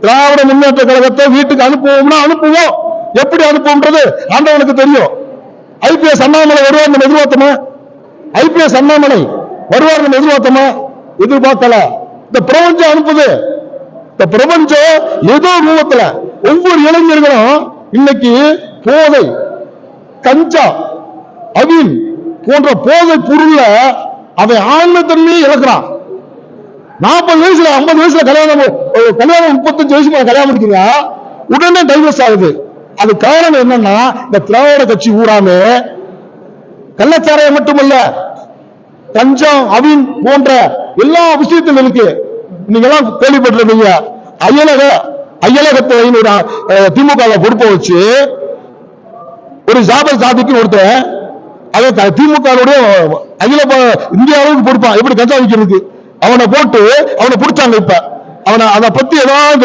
திராவிட முன்னேற்ற கழகத்தை வீட்டுக்கு அனுப்புவோம்னா அனுப்புவோம். எப்படி அனுப்புவோம்ன்றது ஆண்டவனுக்கு தெரியும். ஐபிஎஸ் அண்ணாமலை வருவார் எதிர்பார்த்தமா? ஐபிஎஸ் அண்ணாமலை வருவார் எதிர்பார்த்தமா? எதிர்பார்க்கல. இந்த பிரபஞ்சம் அனுப்புது. இந்த பிரபஞ்சம் ஏதோ ரூபத்துல ஒவ்வொரு இளைஞர்களும் இன்னைக்கு போதை, கஞ்சா, அவின் போன்ற போதை பொருள்ல அவன் ஆன்ம தன்மையை இழக்கிறான். 40 வயசுல 50 வயசுல கல்யாணம் 35 வயசுல கல்யாணம் முடிக்கிறா, உடனே டைவர்ஸ் ஆகுது. அது காரணம் என்னன்னா இந்த திராவிட கட்சி ஊராமே கள்ளச்சாராயம் மட்டுமல்ல, கஞ்சம், அவின் போன்ற எல்லா விஷயத்திலும் இருக்கு. நீங்க எல்லாம் கேள்விப்பட்டிருக்கீங்க. அயலகத்தை திமுக பொறுப்பை வச்சு ஒரு ஜாபர் சாதிக்கு ஒருத்தர் அதை திமுக அகில இந்திய அளவுக்கு பொறுப்பான் எப்படி கஞ்சா விற்கிறதுக்கு அவனை போட்டு அவனை பிடிச்சாங்க. இப்ப அவனை அதை பத்தி ஏதாவது